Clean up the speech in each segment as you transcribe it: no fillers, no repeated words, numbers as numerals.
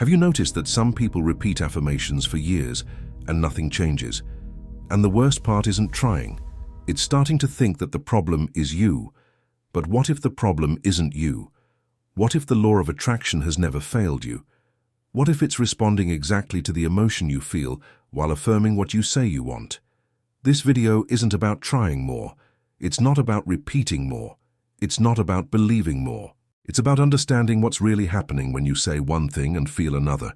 Have you noticed that some people repeat affirmations for years and nothing changes? And the worst part isn't trying. It's starting to think that the problem is you. But what if the problem isn't you? What if the law of attraction has never failed you? What if it's responding exactly to the emotion you feel while affirming what you say you want? This video isn't about trying more. It's not about repeating more. It's not about believing more. It's about understanding what's really happening when you say one thing and feel another.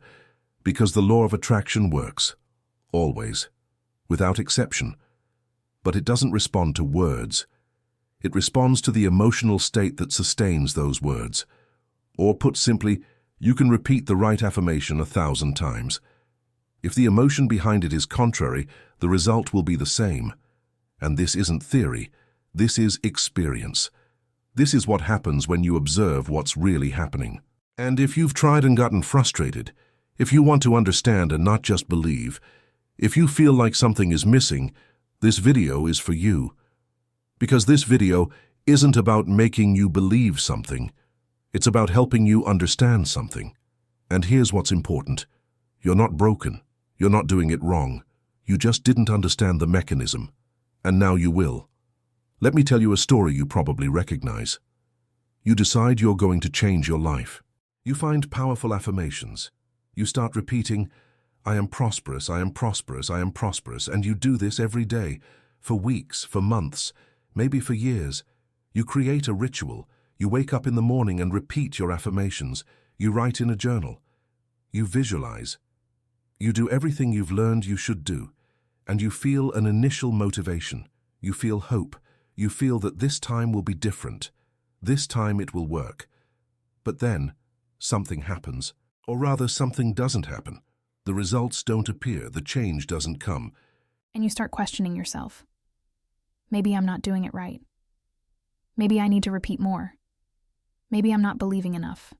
Because the law of attraction works. Always. Without exception. But it doesn't respond to words. It responds to the emotional state that sustains those words. Or put simply, you can repeat the right affirmation 1,000 times. If the emotion behind it is contrary, the result will be the same. And this isn't theory. This is experience. This is what happens when you observe what's really happening. And if you've tried and gotten frustrated, if you want to understand and not just believe, if you feel like something is missing, this video is for you. Because this video isn't about making you believe something. It's about helping you understand something. And here's what's important. You're not broken. You're not doing it wrong. You just didn't understand the mechanism. And now you will. Let me tell you a story you probably recognize. You decide you're going to change your life. You find powerful affirmations. You start repeating, I am prosperous, I am prosperous, I am prosperous, and you do this every day, for weeks, for months, maybe for years. You create a ritual. You wake up in the morning and repeat your affirmations. You write in a journal. You visualize. You do everything you've learned you should do, and you feel an initial motivation. You feel hope. You feel that this time will be different. This time it will work. But then, something happens. Or rather, something doesn't happen. The results don't appear. The change doesn't come. And you start questioning yourself. Maybe I'm not doing it right. Maybe I need to repeat more. Maybe I'm not believing enough.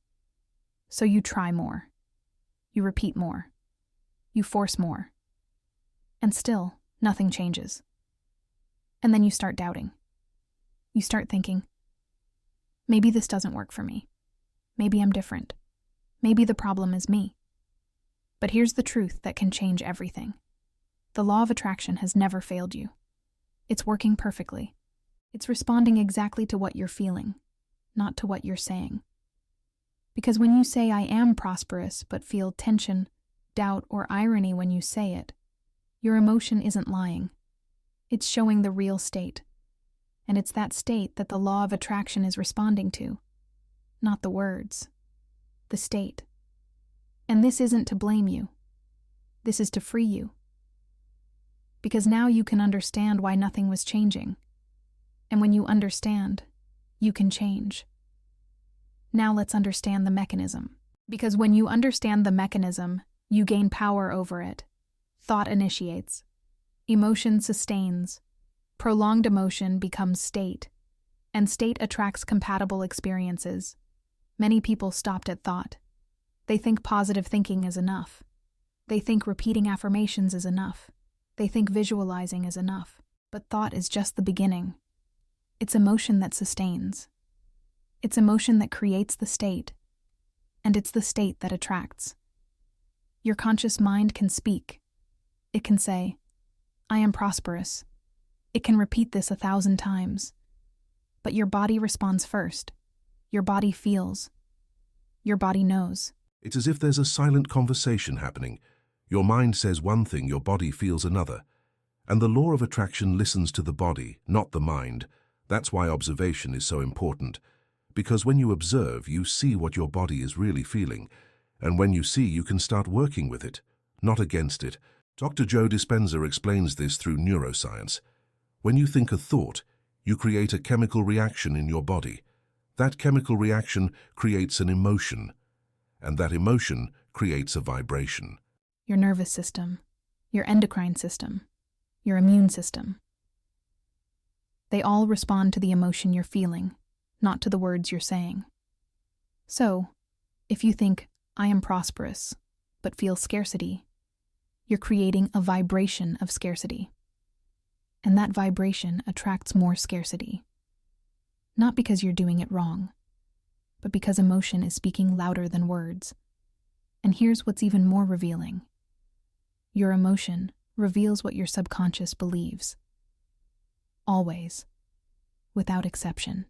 So you try more. You repeat more. You force more. And still, nothing changes. And then you start doubting. You start thinking, maybe this doesn't work for me. Maybe I'm different. Maybe the problem is me. But here's the truth that can change everything. The law of attraction has never failed you. It's working perfectly. It's responding exactly to what you're feeling, not to what you're saying. Because when you say I am prosperous but feel tension, doubt, or irony when you say it, your emotion isn't lying. It's showing the real state. And it's that state that the law of attraction is responding to. Not the words. The state. And this isn't to blame you. This is to free you. Because now you can understand why nothing was changing. And when you understand, you can change. Now let's understand the mechanism. Because when you understand the mechanism, you gain power over it. Thought initiates. Emotion sustains. Prolonged emotion becomes state. And state attracts compatible experiences. Many people stopped at thought. They think positive thinking is enough. They think repeating affirmations is enough. They think visualizing is enough. But thought is just the beginning. It's emotion that sustains. It's emotion that creates the state. And it's the state that attracts. Your conscious mind can speak. It can say, I am prosperous. It can repeat this 1,000 times. But your body responds first. Your body feels. Your body knows. It's as if there's a silent conversation happening. Your mind says one thing, your body feels another. And the law of attraction listens to the body, not the mind. That's why observation is so important. Because when you observe, you see what your body is really feeling. And when you see, you can start working with it, not against it. Dr. Joe Dispenza explains this through neuroscience. When you think a thought, you create a chemical reaction in your body. That chemical reaction creates an emotion, and that emotion creates a vibration. Your nervous system, your endocrine system, your immune system. They all respond to the emotion you're feeling, not to the words you're saying. So, if you think, I am prosperous, but feel scarcity, you're creating a vibration of scarcity. And that vibration attracts more scarcity. Not because you're doing it wrong, but because emotion is speaking louder than words. And here's what's even more revealing. Your emotion reveals what your subconscious believes. Always. Without exception.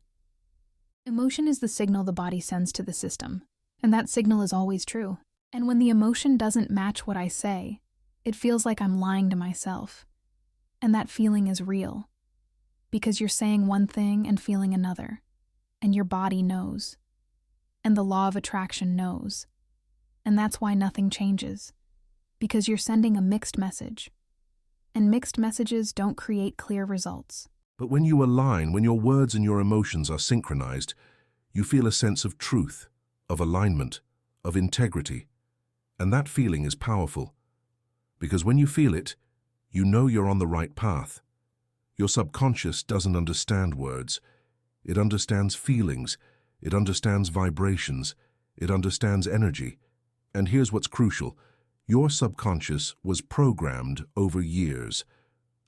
Emotion is the signal the body sends to the system, and that signal is always true. And when the emotion doesn't match what I say, it feels like I'm lying to myself. And that feeling is real, because you're saying one thing and feeling another, and your body knows, and the law of attraction knows. And that's why nothing changes, because you're sending a mixed message. And mixed messages don't create clear results. But when you align, when your words and your emotions are synchronized, you feel a sense of truth, of alignment, of integrity. And that feeling is powerful, because when you feel it, you know you're on the right path. Your subconscious doesn't understand words. It understands feelings. It understands vibrations. It understands energy. And here's what's crucial. Your subconscious was programmed over years,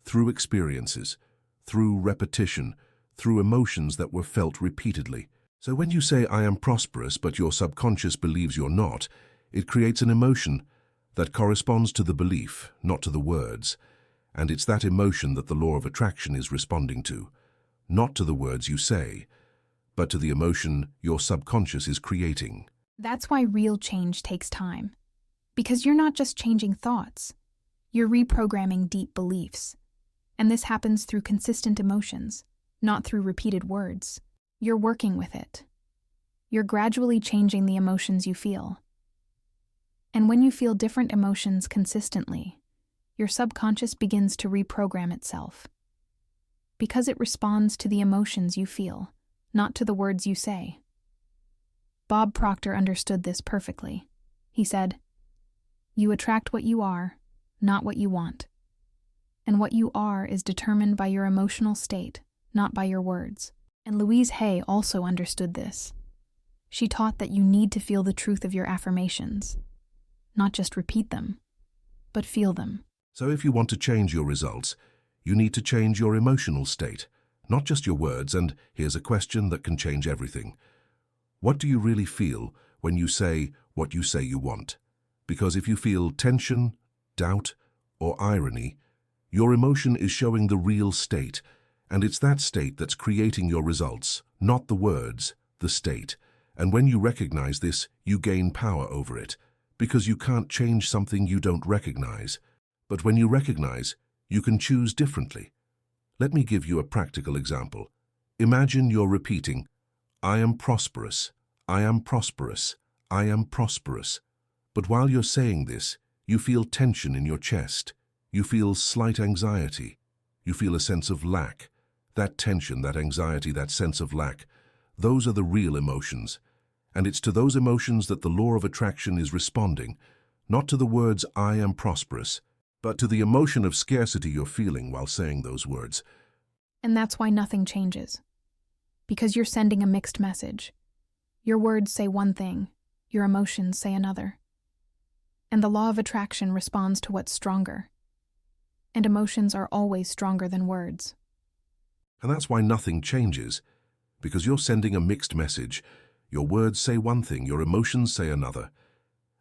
through experiences, through repetition, through emotions that were felt repeatedly. So when you say, I am prosperous, but your subconscious believes you're not, it creates an emotion that corresponds to the belief, not to the words. And it's that emotion that the law of attraction is responding to, not to the words you say, but to the emotion your subconscious is creating. That's why real change takes time. Because you're not just changing thoughts, you're reprogramming deep beliefs. And this happens through consistent emotions, not through repeated words. You're working with it. You're gradually changing the emotions you feel. And when you feel different emotions consistently, your subconscious begins to reprogram itself. Because it responds to the emotions you feel, not to the words you say. Bob Proctor understood this perfectly. He said, "You attract what you are, not what you want. And what you are is determined by your emotional state, not by your words." And Louise Hay also understood this. She taught that you need to feel the truth of your affirmations, not just repeat them, but feel them. So if you want to change your results, you need to change your emotional state, not just your words. And here's a question that can change everything. What do you really feel when you say what you say you want? Because if you feel tension, doubt, or irony, your emotion is showing the real state, and it's that state that's creating your results, not the words, the state. And when you recognize this, you gain power over it, because you can't change something you don't recognize. But when you recognize, you can choose differently. Let me give you a practical example. Imagine you're repeating, I am prosperous, I am prosperous, I am prosperous. But while you're saying this, you feel tension in your chest. You feel slight anxiety. You feel a sense of lack. That tension, that anxiety, that sense of lack, those are the real emotions. And it's to those emotions that the law of attraction is responding, not to the words, I am prosperous, but to the emotion of scarcity you're feeling while saying those words. And that's why nothing changes. Because you're sending a mixed message. Your words say one thing, your emotions say another. And the law of attraction responds to what's stronger. And emotions are always stronger than words. And that's why nothing changes, because you're sending a mixed message. Your words say one thing, your emotions say another.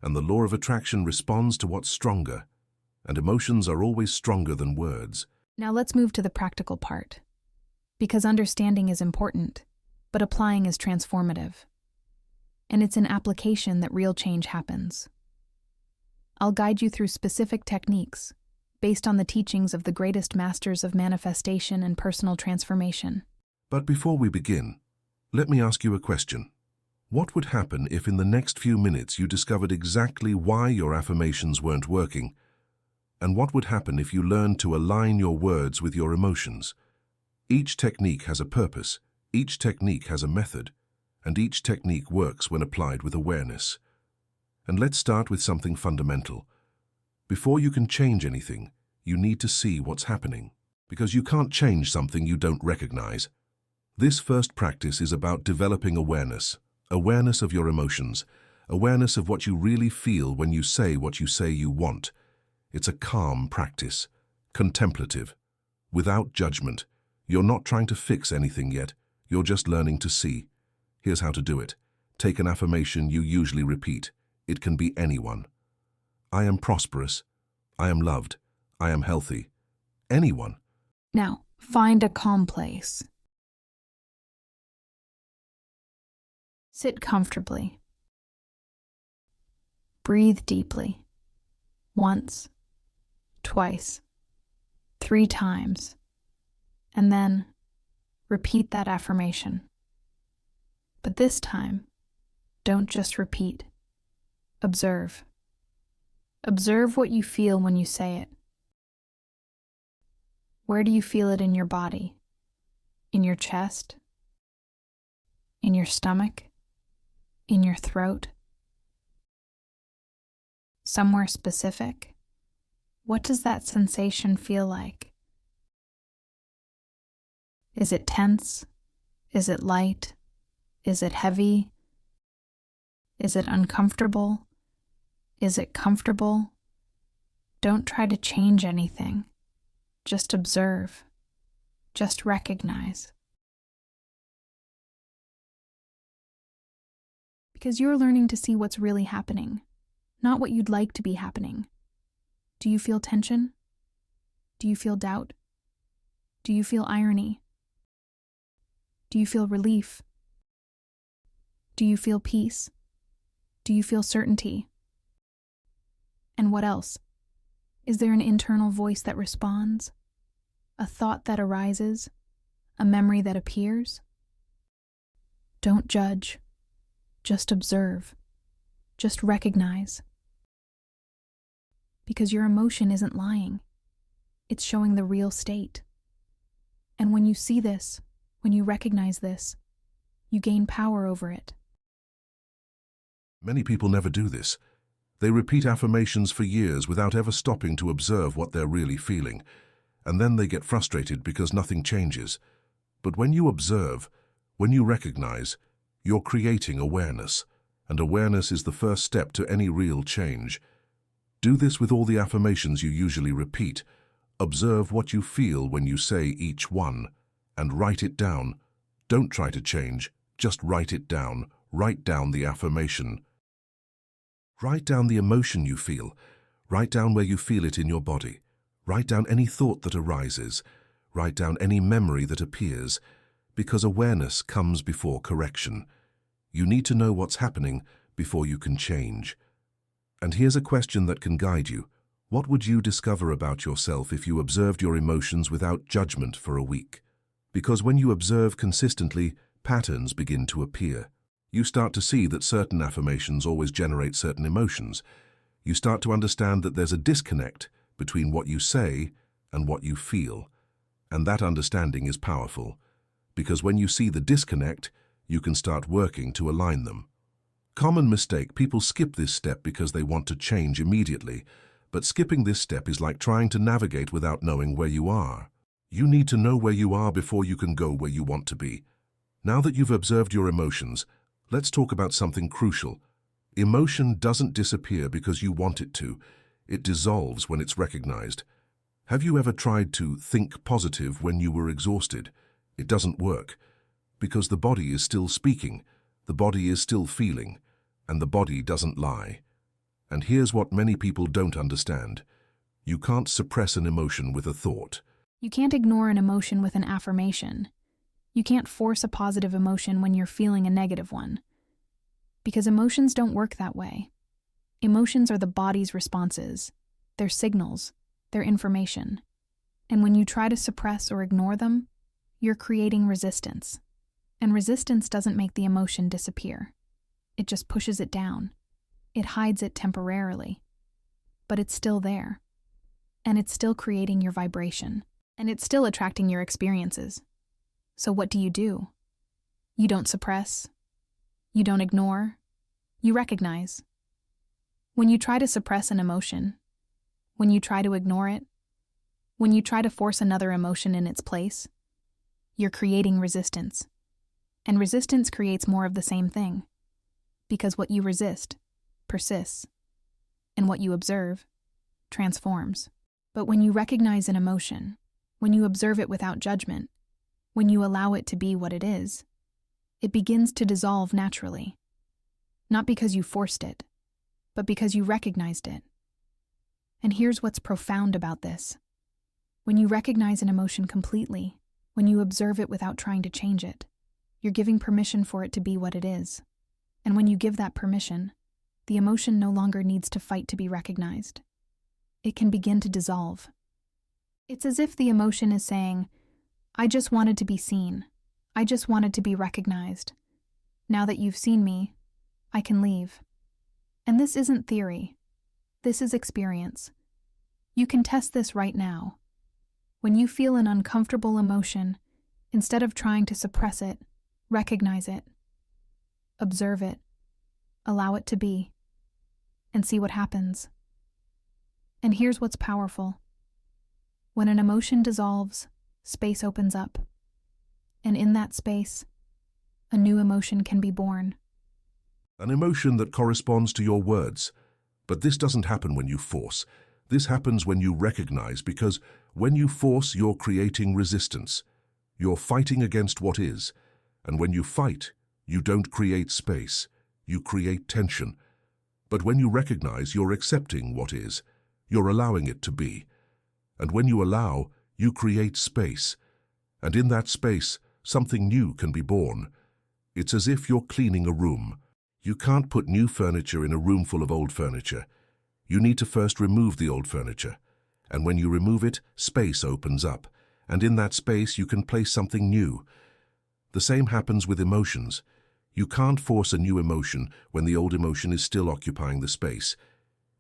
And the law of attraction responds to what's stronger. And emotions are always stronger than words. Now let's move to the practical part. Because understanding is important, but applying is transformative. And it's in application that real change happens. I'll guide you through specific techniques based on the teachings of the greatest masters of manifestation and personal transformation. But before we begin, let me ask you a question. What would happen if in the next few minutes you discovered exactly why your affirmations weren't working? And what would happen if you learned to align your words with your emotions? Each technique has a purpose, each technique has a method, and each technique works when applied with awareness. And let's start with something fundamental. Before you can change anything, you need to see what's happening, because you can't change something you don't recognize. This first practice is about developing awareness of your emotions, awareness of what you really feel when you say what you say you want. It's a calm practice, contemplative, without judgment. You're not trying to fix anything yet, you're just learning to see. Here's how to do it. Take an affirmation you usually repeat. It can be anyone. I am prosperous. I am loved. I am healthy. Anyone. Now, find a calm place. Sit comfortably. Breathe deeply. Once, twice, 3 times. And then repeat that affirmation. But this time, don't just repeat. Observe. Observe what you feel when you say it. Where do you feel it in your body? In your chest? In your stomach? In your throat? Somewhere specific? What does that sensation feel like? Is it tense? Is it light? Is it heavy? Is it uncomfortable? Is it comfortable? Don't try to change anything. Just observe. Just recognize. Because you're learning to see what's really happening, not what you'd like to be happening. Do you feel tension? Do you feel doubt? Do you feel irony? Do you feel relief? Do you feel peace? Do you feel certainty? And what else? Is there an internal voice that responds? A thought that arises? A memory that appears? Don't judge. Just observe. Just recognize. Because your emotion isn't lying. It's showing the real state. And when you see this, when you recognize this, you gain power over it. Many people never do this. They repeat affirmations for years without ever stopping to observe what they're really feeling, and then they get frustrated because nothing changes. But when you observe, when you recognize, you're creating awareness, and awareness is the first step to any real change. Do this with all the affirmations you usually repeat. Observe what you feel when you say each one, and write it down. Don't try to change, just write it down. Write down the affirmation. Write down the emotion you feel. Write down where you feel it in your body. Write down any thought that arises. Write down any memory that appears, because awareness comes before correction. You need to know what's happening before you can change. And here's a question that can guide you. What would you discover about yourself if you observed your emotions without judgment for a week? Because when you observe consistently, patterns begin to appear. You start to see that certain affirmations always generate certain emotions. You start to understand that there's a disconnect between what you say and what you feel. And that understanding is powerful, because when you see the disconnect, you can start working to align them. Common mistake, people skip this step because they want to change immediately, but skipping this step is like trying to navigate without knowing where you are. You need to know where you are before you can go where you want to be. Now that you've observed your emotions, let's talk about something crucial. Emotion doesn't disappear because you want it to. It dissolves when it's recognized. Have you ever tried to think positive when you were exhausted? It doesn't work, because the body is still speaking, the body is still feeling, and the body doesn't lie. And here's what many people don't understand. You can't suppress an emotion with a thought. You can't ignore an emotion with an affirmation. You can't force a positive emotion when you're feeling a negative one. Because emotions don't work that way. Emotions are the body's responses. They're signals. They're information. And when you try to suppress or ignore them, you're creating resistance. And resistance doesn't make the emotion disappear. It just pushes it down. It hides it temporarily. But it's still there. And it's still creating your vibration. And it's still attracting your experiences. So what do? You don't suppress. You don't ignore. You recognize. When you try to suppress an emotion, when you try to ignore it, when you try to force another emotion in its place, you're creating resistance. And resistance creates more of the same thing. Because what you resist persists. And what you observe transforms. But when you recognize an emotion, when you observe it without judgment, when you allow it to be what it is, it begins to dissolve naturally. Not because you forced it, but because you recognized it. And here's what's profound about this. When you recognize an emotion completely, when you observe it without trying to change it, you're giving permission for it to be what it is. And when you give that permission, the emotion no longer needs to fight to be recognized. It can begin to dissolve. It's as if the emotion is saying, I just wanted to be seen. I just wanted to be recognized. Now that you've seen me, I can leave. And this isn't theory. This is experience. You can test this right now. When you feel an uncomfortable emotion, instead of trying to suppress it, recognize it. Observe it. Allow it to be. And see what happens. And here's what's powerful. When an emotion dissolves, space opens up. And in that space, a new emotion can be born. An emotion that corresponds to your words. But this doesn't happen when you force. This happens when you recognize, because when you force, you're creating resistance. You're fighting against what is. And when you fight, you don't create space. You create tension. But when you recognize, you're accepting what is. You're allowing it to be. And when you allow, you create space. And in that space, something new can be born. It's as if you're cleaning a room. You can't put new furniture in a room full of old furniture. You need to first remove the old furniture. And when you remove it, space opens up. And in that space, you can place something new. The same happens with emotions. You can't force a new emotion when the old emotion is still occupying the space.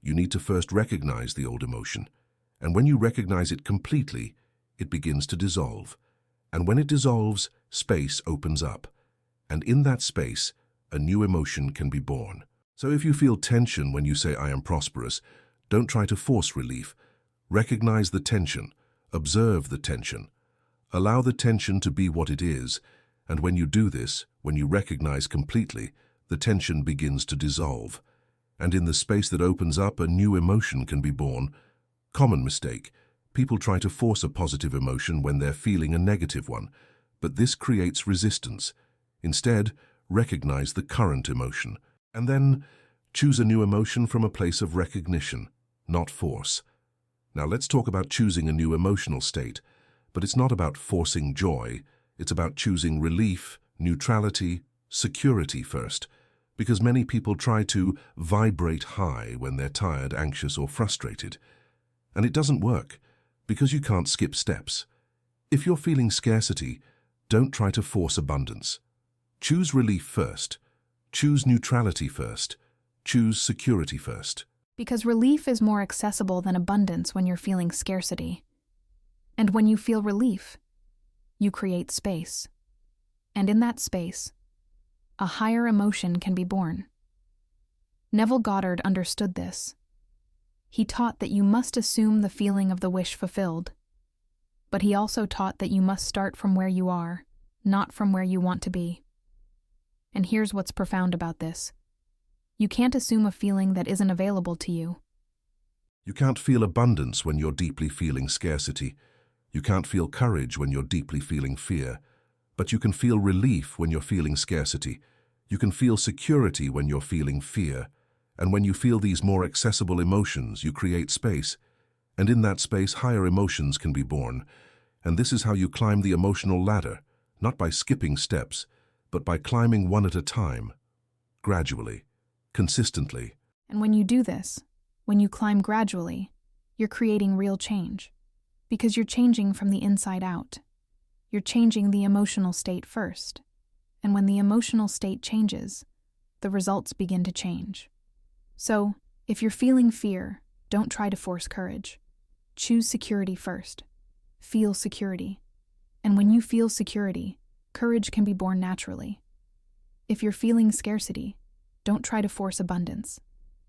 You need to first recognize the old emotion. And when you recognize it completely, it begins to dissolve. And when it dissolves, space opens up. And in that space, a new emotion can be born. So if you feel tension when you say, I am prosperous, don't try to force relief. Recognize the tension. Observe the tension. Allow the tension to be what it is. And when you do this, when you recognize completely, the tension begins to dissolve. And in the space that opens up, a new emotion can be born. Common mistake. People try to force a positive emotion when they're feeling a negative one. But this creates resistance. Instead, recognize the current emotion. And then choose a new emotion from a place of recognition, not force. Now let's talk about choosing a new emotional state. But it's not about forcing joy. It's about choosing relief, neutrality, security first. Because many people try to vibrate high when they're tired, anxious, or frustrated. And it doesn't work, because you can't skip steps. If you're feeling scarcity, don't try to force abundance. Choose relief first. Choose neutrality first. Choose security first. Because relief is more accessible than abundance when you're feeling scarcity. And when you feel relief, you create space. And in that space, a higher emotion can be born. Neville Goddard understood this. He taught that you must assume the feeling of the wish fulfilled. But he also taught that you must start from where you are, not from where you want to be. And here's what's profound about this. You can't assume a feeling that isn't available to you. You can't feel abundance when you're deeply feeling scarcity. You can't feel courage when you're deeply feeling fear. But you can feel relief when you're feeling scarcity. You can feel security when you're feeling fear. And when you feel these more accessible emotions, you create space. And in that space, higher emotions can be born. And this is how you climb the emotional ladder, not by skipping steps, but by climbing one at a time, gradually, consistently. And when you do this, when you climb gradually, you're creating real change. Because you're changing from the inside out. You're changing the emotional state first. And when the emotional state changes, the results begin to change. So, if you're feeling fear, don't try to force courage. Choose security first. Feel security. And when you feel security, courage can be born naturally. If you're feeling scarcity, don't try to force abundance.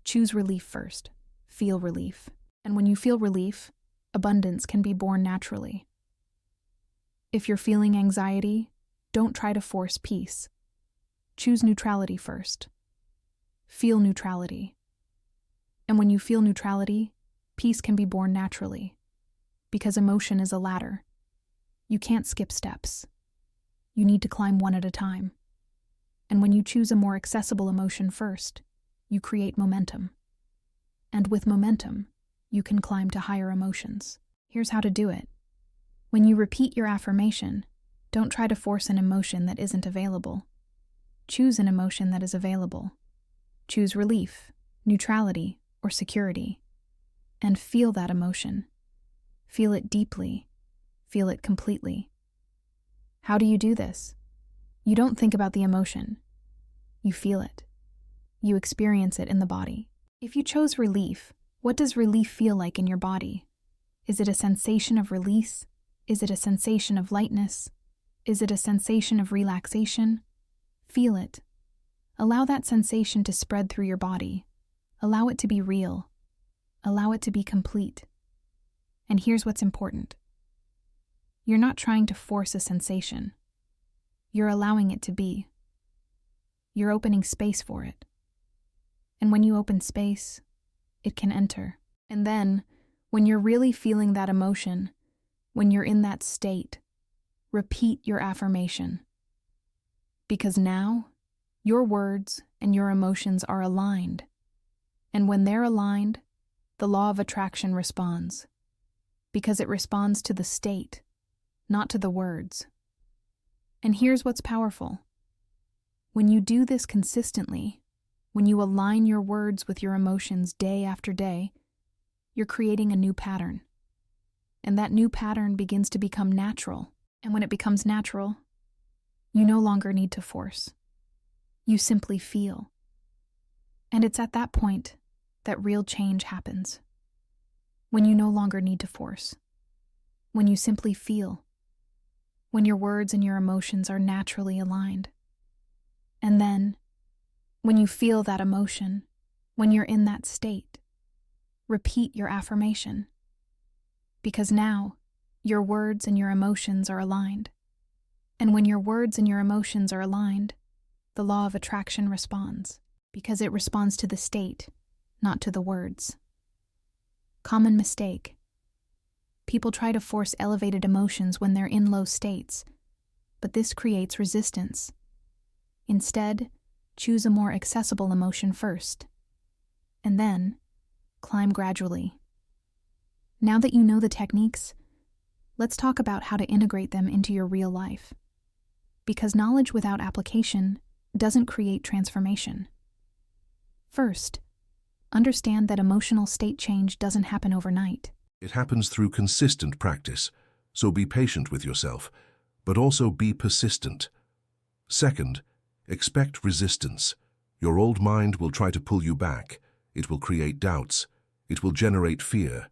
Choose relief first. Feel relief. And when you feel relief, abundance can be born naturally. If you're feeling anxiety, don't try to force peace. Choose neutrality first. Feel neutrality. And when you feel neutrality, peace can be born naturally. Because emotion is a ladder. You can't skip steps. You need to climb one at a time. And when you choose a more accessible emotion first, you create momentum. And with momentum, you can climb to higher emotions. Here's how to do it. When you repeat your affirmation, don't try to force an emotion that isn't available. Choose an emotion that is available. Choose relief, neutrality, or security. And feel that emotion. Feel it deeply. Feel it completely. How do you do this? You don't think about the emotion. You feel it. You experience it in the body. If you chose relief, what does relief feel like in your body? Is it a sensation of release? Is it a sensation of lightness? Is it a sensation of relaxation? Feel it. Allow that sensation to spread through your body. Allow it to be real. Allow it to be complete. And here's what's important. You're not trying to force a sensation. You're allowing it to be. You're opening space for it. And when you open space, it can enter. And then, when you're really feeling that emotion, when you're in that state, repeat your affirmation. Because now, your words and your emotions are aligned. And when they're aligned, the law of attraction responds. Because it responds to the state, not to the words. And here's what's powerful. When you do this consistently, when you align your words with your emotions day after day, you're creating a new pattern. And that new pattern begins to become natural. And when it becomes natural, you no longer need to force. You simply feel. And it's at that point that real change happens. When you no longer need to force. When you simply feel. When your words and your emotions are naturally aligned. And then, when you feel that emotion, when you're in that state, repeat your affirmation. Because now, your words and your emotions are aligned. And when your words and your emotions are aligned, the law of attraction responds. Because it responds to the state, not to the words. Common mistake. People try to force elevated emotions when they're in low states, but this creates resistance. Instead, choose a more accessible emotion first, and then climb gradually. Now that you know the techniques, let's talk about how to integrate them into your real life. Because knowledge without application doesn't create transformation. First, understand that emotional state change doesn't happen overnight. It happens through consistent practice, so be patient with yourself, but also be persistent. Second, expect resistance. Your old mind will try to pull you back. It will create doubts. It will generate fear.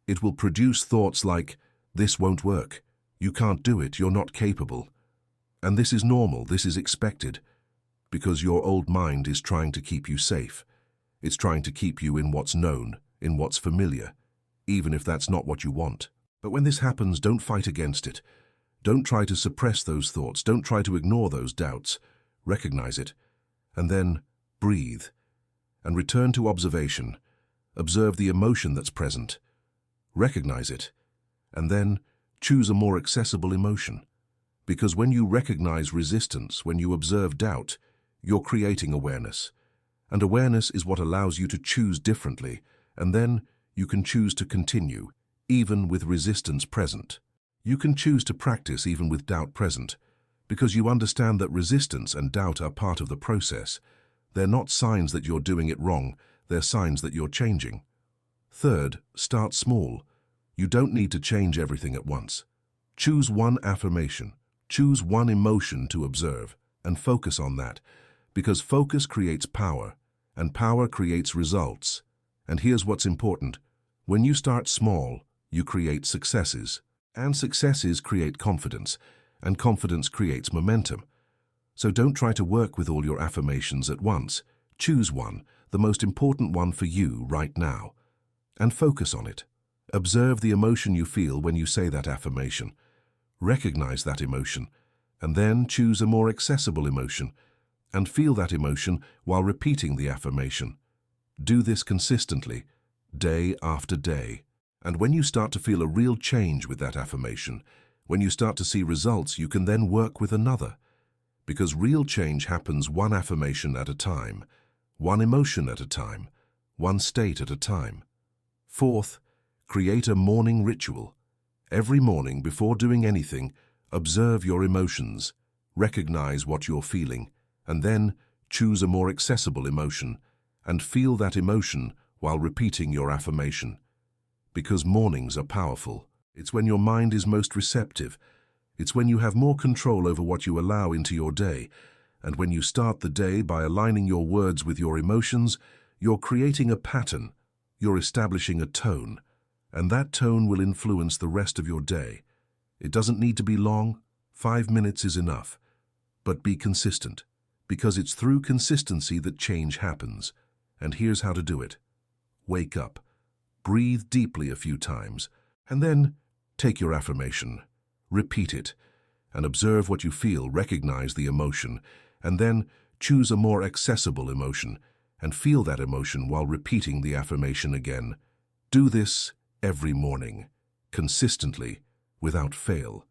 It will produce thoughts like, "This won't work. You can't do it. You're not capable." And this is normal. This is expected. Because your old mind is trying to keep you safe. It's trying to keep you in what's known, in what's familiar, even if that's not what you want. But when this happens, don't fight against it. Don't try to suppress those thoughts. Don't try to ignore those doubts. Recognize it, and then breathe, and return to observation. Observe the emotion that's present. Recognize it, and then choose a more accessible emotion. Because when you recognize resistance, when you observe doubt, you're creating awareness. And awareness is what allows you to choose differently, and then you can choose to continue, even with resistance present. You can choose to practice even with doubt present, because you understand that resistance and doubt are part of the process. They're not signs that you're doing it wrong, they're signs that you're changing. Third, start small. You don't need to change everything at once. Choose one affirmation, choose one emotion to observe, and focus on that, because focus creates power, and power creates results. And here's what's important. When you start small, you create successes, and successes create confidence, and confidence creates momentum. So don't try to work with all your affirmations at once. Choose one, the most important one for you right now, and focus on it. Observe the emotion you feel when you say that affirmation. Recognize that emotion, and then choose a more accessible emotion, and feel that emotion while repeating the affirmation. Do this consistently, day after day. And when you start to feel a real change with that affirmation, when you start to see results, you can then work with another. Because real change happens one affirmation at a time, one emotion at a time, one state at a time. Fourth, create a morning ritual. Every morning, before doing anything, observe your emotions, recognize what you're feeling, and then choose a more accessible emotion, and feel that emotion while repeating your affirmation. Because mornings are powerful. It's when your mind is most receptive. It's when you have more control over what you allow into your day. And when you start the day by aligning your words with your emotions, you're creating a pattern. You're establishing a tone. And that tone will influence the rest of your day. It doesn't need to be long. 5 minutes is enough. But be consistent, because it's through consistency that change happens. And here's how to do it. Wake up. Breathe deeply a few times, and then take your affirmation. Repeat it, and observe what you feel. Recognize the emotion, and then choose a more accessible emotion, and feel that emotion while repeating the affirmation again. Do this every morning, consistently, without fail.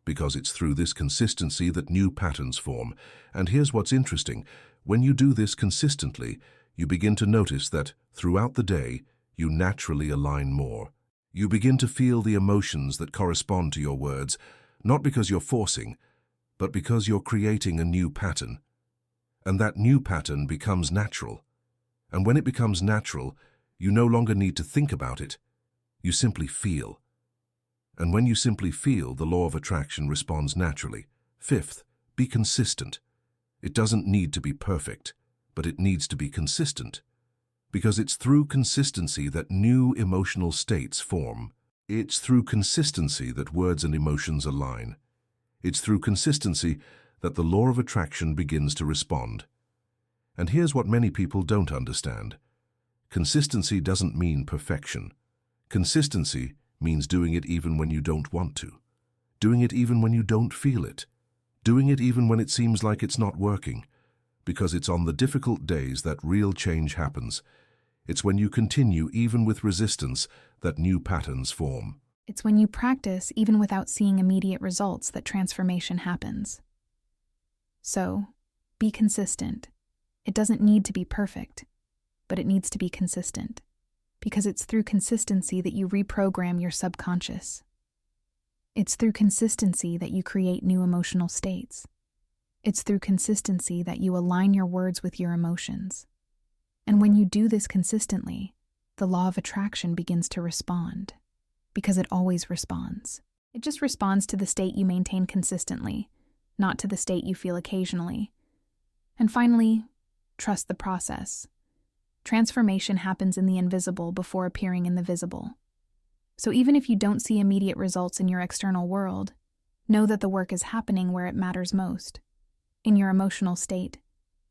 Because it's through this consistency that new patterns form. And here's what's interesting. When you do this consistently, you begin to notice that, throughout the day, you naturally align more. You begin to feel the emotions that correspond to your words, not because you're forcing, but because you're creating a new pattern. And that new pattern becomes natural. And when it becomes natural, you no longer need to think about it. You simply feel. And when you simply feel, the law of attraction responds naturally. Fifth, be consistent. It doesn't need to be perfect, but it needs to be consistent. Because it's through consistency that new emotional states form. It's through consistency that words and emotions align. It's through consistency that the law of attraction begins to respond. And here's what many people don't understand. Consistency doesn't mean perfection. Consistency means doing it even when you don't want to. Doing it even when you don't feel it. Doing it even when it seems like it's not working. Because it's on the difficult days that real change happens. It's when you continue even with resistance that new patterns form. It's when you practice even without seeing immediate results that transformation happens. So, be consistent. It doesn't need to be perfect, but it needs to be consistent. Because it's through consistency that you reprogram your subconscious. It's through consistency that you create new emotional states. It's through consistency that you align your words with your emotions. And when you do this consistently, the law of attraction begins to respond. Because it always responds. It just responds to the state you maintain consistently, not to the state you feel occasionally. And finally, trust the process. Transformation happens in the invisible before appearing in the visible. So even if you don't see immediate results in your external world, know that the work is happening where it matters most. In your emotional state,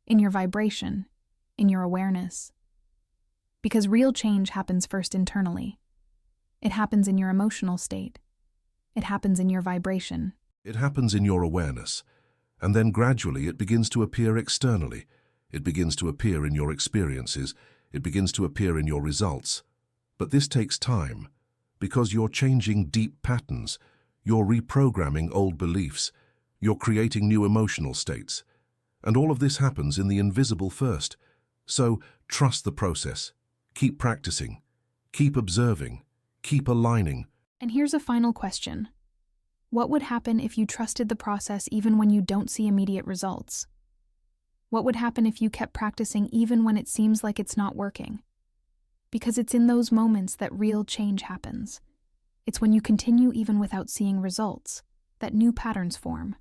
in your vibration, in your awareness. Because real change happens first internally. It happens in your emotional state. It happens in your vibration. It happens in your awareness. And then gradually it begins to appear externally. It begins to appear in your experiences. It begins to appear in your results. But this takes time, because you're changing deep patterns. You're reprogramming old beliefs. You're creating new emotional states. And all of this happens in the invisible first. So trust the process. Keep practicing. Keep observing. Keep aligning. And here's a final question. What would happen if you trusted the process even when you don't see immediate results? What would happen if you kept practicing even when it seems like it's not working? Because it's in those moments that real change happens. It's when you continue even without seeing results that new patterns form.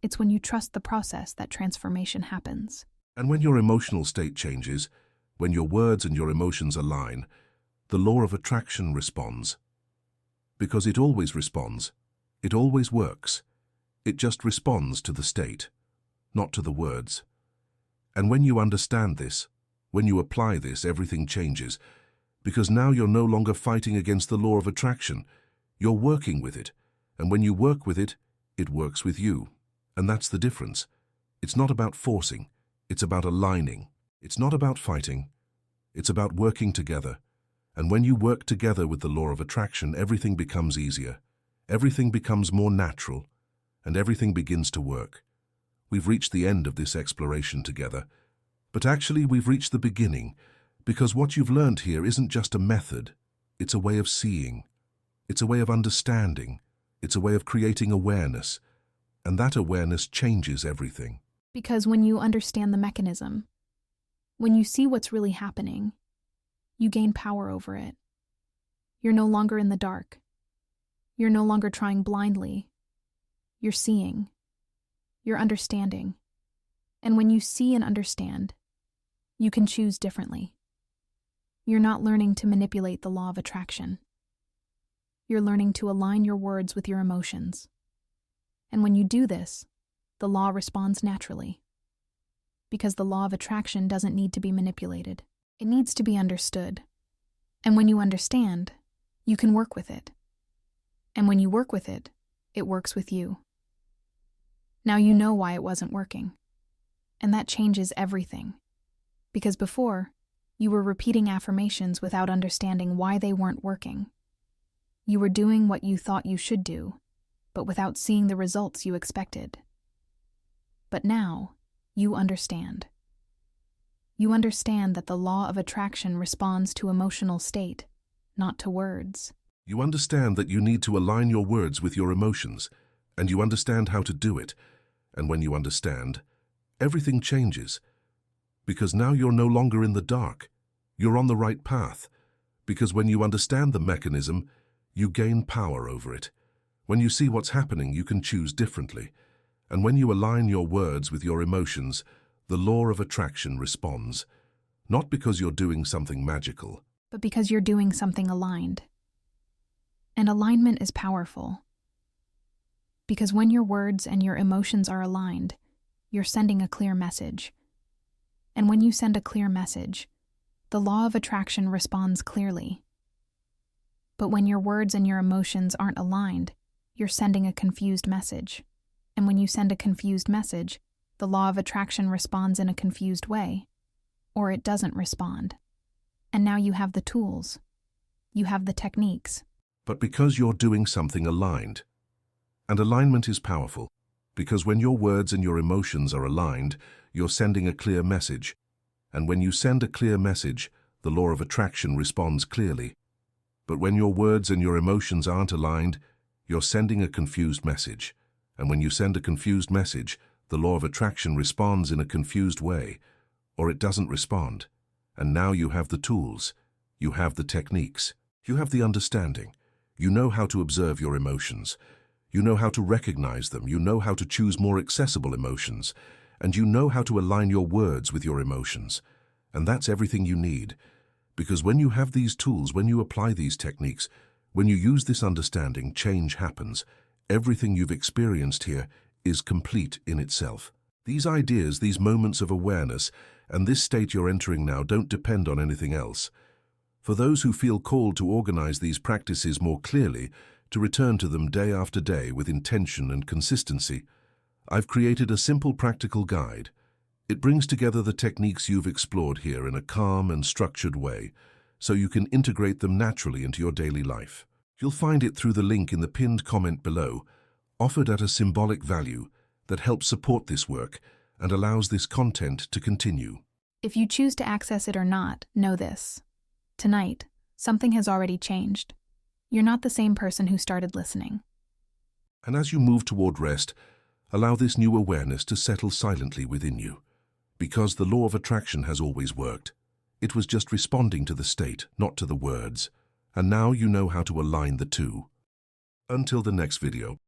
It's when you trust the process that transformation happens. And when your emotional state changes, when your words and your emotions align, the law of attraction responds. Because it always responds. It always works. It just responds to the state, not to the words. And when you understand this, when you apply this, everything changes. Because now you're no longer fighting against the law of attraction. You're working with it. And when you work with it, it works with you. And that's the difference. It's not about forcing. It's about aligning. It's not about fighting. It's about working together. And when you work together with the law of attraction, everything becomes easier. Everything becomes more natural. And everything begins to work. We've reached the end of this exploration together. But actually, we've reached the beginning. Because what you've learned here isn't just a method, it's a way of seeing. It's a way of understanding. It's a way of creating awareness. And that awareness changes everything. Because when you understand the mechanism, when you see what's really happening, you gain power over it. You're no longer in the dark. You're no longer trying blindly. You're seeing. You're understanding. And when you see and understand, you can choose differently. You're not learning to manipulate the law of attraction. You're learning to align your words with your emotions. And when you do this, the law responds naturally. Because the law of attraction doesn't need to be manipulated. It needs to be understood. And when you understand, you can work with it. And when you work with it, it works with you. Now you know why it wasn't working. And that changes everything. Because before, you were repeating affirmations without understanding why they weren't working. You were doing what you thought you should do, but without seeing the results you expected. But now, you understand. You understand that the law of attraction responds to emotional state, not to words. You understand that you need to align your words with your emotions, and you understand how to do it. And when you understand, everything changes. Because now you're no longer in the dark. You're on the right path. Because when you understand the mechanism, you gain power over it. When you see what's happening, you can choose differently. And when you align your words with your emotions, the law of attraction responds. Not because you're doing something magical, but because you're doing something aligned. And alignment is powerful. Because when your words and your emotions are aligned, you're sending a clear message. And when you send a clear message, the law of attraction responds clearly. But when your words and your emotions aren't aligned, you're sending a confused message. And when you send a confused message, the law of attraction responds in a confused way, or it doesn't respond. And now you have the tools. You have the techniques. but because you're doing something aligned. And alignment is powerful, because when your words and your emotions are aligned, you're sending a clear message. And when you send a clear message, the law of attraction responds clearly. But when your words and your emotions aren't aligned, you're sending a confused message. And when you send a confused message, the law of attraction responds in a confused way, or it doesn't respond. And now you have the tools, you have the techniques, you have the understanding. You know how to observe your emotions. You know how to recognize them. You know how to choose more accessible emotions. And you know how to align your words with your emotions. And that's everything you need. Because when you have these tools, when you apply these techniques, when you use this understanding, change happens. Everything you've experienced here is complete in itself. These ideas, these moments of awareness, and this state you're entering now don't depend on anything else. For those who feel called to organize these practices more clearly, to return to them day after day with intention and consistency, I've created a simple practical guide. It brings together the techniques you've explored here in a calm and structured way, so you can integrate them naturally into your daily life. You'll find it through the link in the pinned comment below, offered at a symbolic value that helps support this work and allows this content to continue. If you choose to access it or not, know this. Tonight, something has already changed. You're not the same person who started listening. And as you move toward rest, allow this new awareness to settle silently within you. Because the law of attraction has always worked. It was just responding to the state, not to the words. And now you know how to align the two. Until the next video.